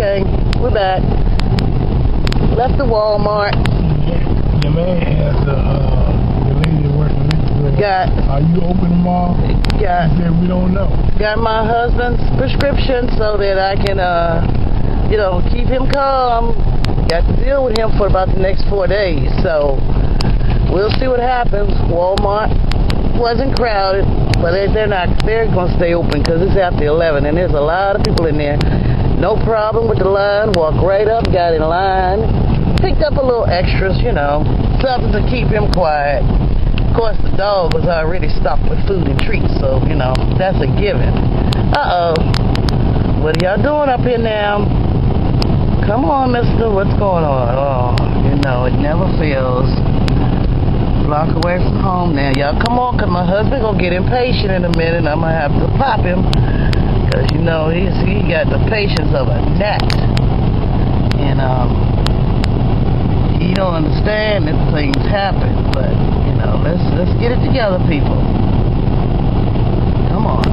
Okay, we're back. Left the Walmart. The man has the lady working next door. Are you open tomorrow? He said we don't know. Got my husband's prescription so that I can, keep him calm. Got to deal with him for about the next 4 days. So we'll see what happens. Walmart wasn't crowded, but they're going to stay open because it's after 11 and there's a lot of people in there. No problem with the line. Walked right up, got in line, picked up a little extras, something to keep him quiet. Of course, the dog was already stocked with food and treats, so, that's a given. Uh-oh. What are y'all doing up here now? Come on, mister. What's going on? Oh, it never fails. Block away from home now. Y'all come on, because my husband going to get impatient in a minute. I'm going to have to pop him. Because, he got the patience of a gnat. And, he don't understand that things happen. But, let's get it together, people. Come on.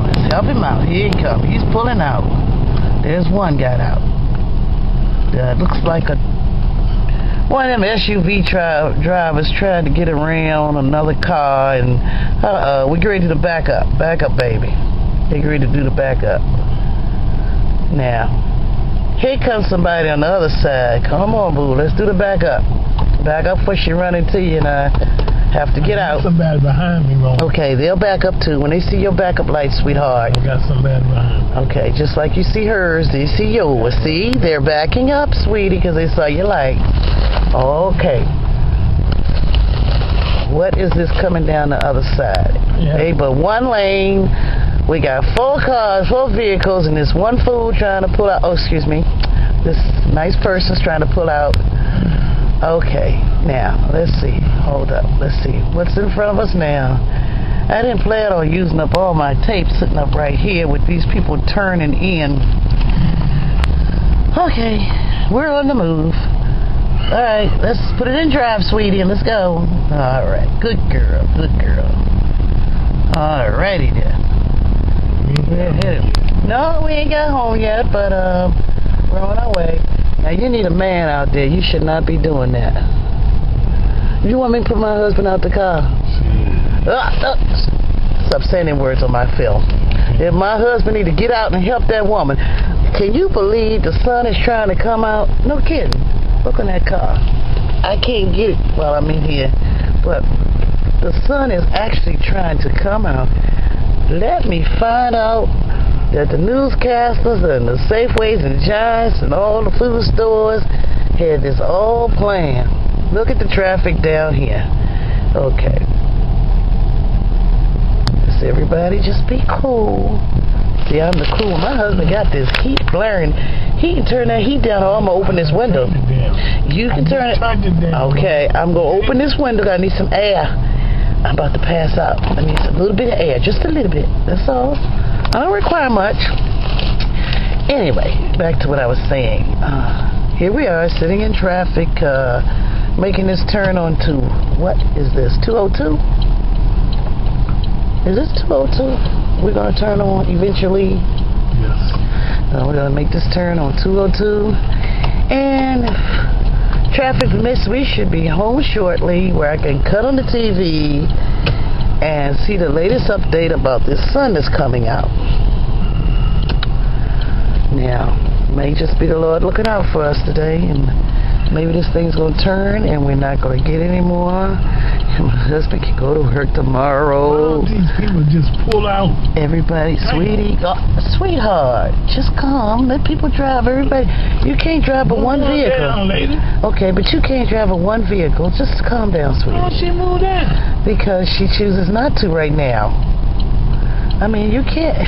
Let's help him out. Here he comes. He's pulling out. There's one got out. Looks like one of them SUV drivers trying to get around another car, and we get ready to back up. Back up, baby. They get ready to do the back up. Now, here comes somebody on the other side. Come on, boo. Let's do the back up. Back up before she run into you, and I have to get out. Somebody behind me, Ron. Okay, they'll back up too. When they see your backup light, sweetheart. I got somebody behind me. Okay, just like you see hers, they see yours. See, they're backing up, sweetie, because they saw your light. Okay. What is this coming down the other side? Yeah. Hey, but one lane. We got 4 cars, 4 vehicles, and this one fool trying to pull out. Oh, excuse me. This nice person's trying to pull out. Okay, now, let's see. Hold up. Let's see. What's in front of us now? I didn't plan on using up all my tape sitting up right here with these people turning in. Okay, we're on the move. All right, let's put it in drive, sweetie, and let's go. All right, good girl, good girl. All righty then. No, we ain't got home yet, but we're on our way. Now, you need a man out there. You should not be doing that. You want me to put my husband out the car? Stop saying them words on my film. If my husband need to get out and help that woman, can you believe the sun is trying to come out? No kidding. Look on that car. I can't get it while I'm in here, but the sun is actually trying to come out. Let me find out that the newscasters and the Safeways and Giants and all the food stores had this all planned. Look at the traffic down here. Okay. Just everybody just be cool. See, I'm the cool. My husband got this heat blaring. He can turn that heat down, or I'm going to open this window. You can turn it. Okay, I'm going to open this window. I need some air. I'm about to pass out. I need a little bit of air. Just a little bit. That's all. I don't require much. Anyway, back to what I was saying. Here we are sitting in traffic, making this turn onto, what is this, 202? Is this 202? We're going to turn on eventually. Yes. We're going to make this turn on 202. And traffic permits, we should be home shortly where I can cut on the TV and see the latest update about this sun that's coming out. Now, may just be the Lord looking out for us today, and maybe this thing's going to turn and we're not going to get any more. And my husband can go to work tomorrow. Why don't these people just pull out? Everybody, sweetie, sweetheart, just come. Let people drive. Everybody, you can't drive but one vehicle. Down, lady. Okay, but you can't drive but one vehicle. Just calm down, sweetie. Why don't she move down? Because she chooses not to right now. I mean, you can't.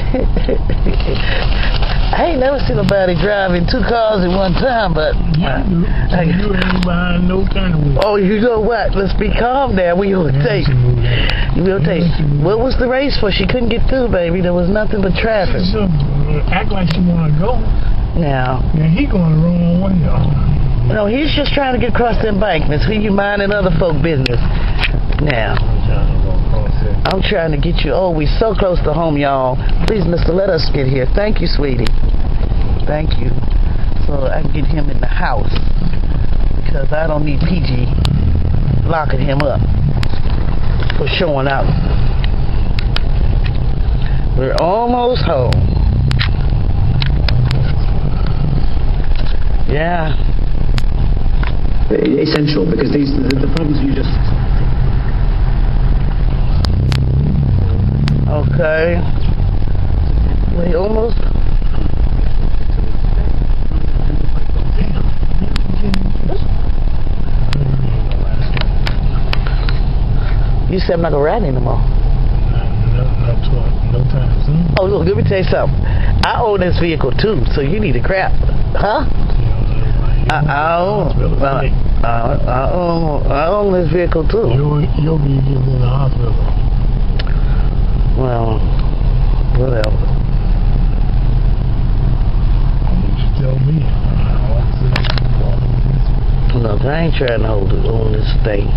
I ain't never seen nobody driving 2 cars at one time, but you ain't behind no turning wheel. Oh, you know what? Let's be calm now. We'll take. What was the race for? She couldn't get through, baby. There was nothing but traffic. So, act like she want to go. Now. Yeah, he going the wrong way. No, he's just trying to get across the embankments. Who you minding other folk business? Now. I'm trying to get you. Oh, we so close to home, y'all. Please, mister, let us get here. Thank you, sweetie. Thank you. so I can get him in the house, because I don't need PG locking him up for showing out. We're almost home. Yeah. Essential, because the problems you just... Okay. We almost... You said I'm not gonna ride anymore. No time soon. Oh, look, let me tell you something. I own this vehicle too, so you need to crap. Huh? I own this vehicle too. You'll be getting in the hospital. Well, whatever. You tell me. Look, I ain't trying to own this thing.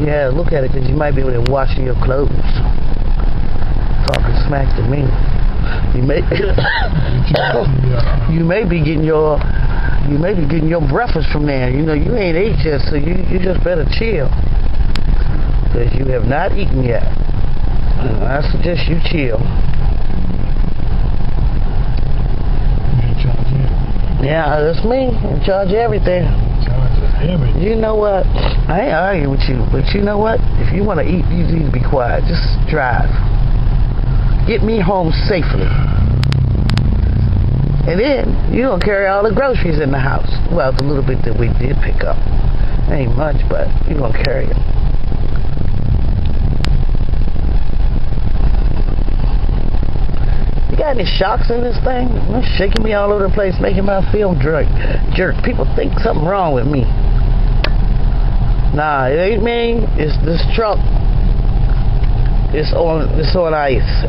Yeah, look at it, because you might be able to wash your clothes. Talking smack to me. You may you may be getting your breakfast from there. You know, you ain't ate yet, so you just better chill, because you have not eaten yet. I suggest you chill. Yeah, that's me. In charge of everything. You know what? I ain't arguing with you, but you know what? If you want to eat, you need to be quiet. Just drive. Get me home safely. And then, you don't carry all the groceries in the house. Well, it's a little bit that we did pick up. Ain't much, but you don't carry it. You got any shocks in this thing? It's shaking me all over the place, making my feel jerk. People think something wrong with me. Nah, it ain't me. It's this truck. It's on ice.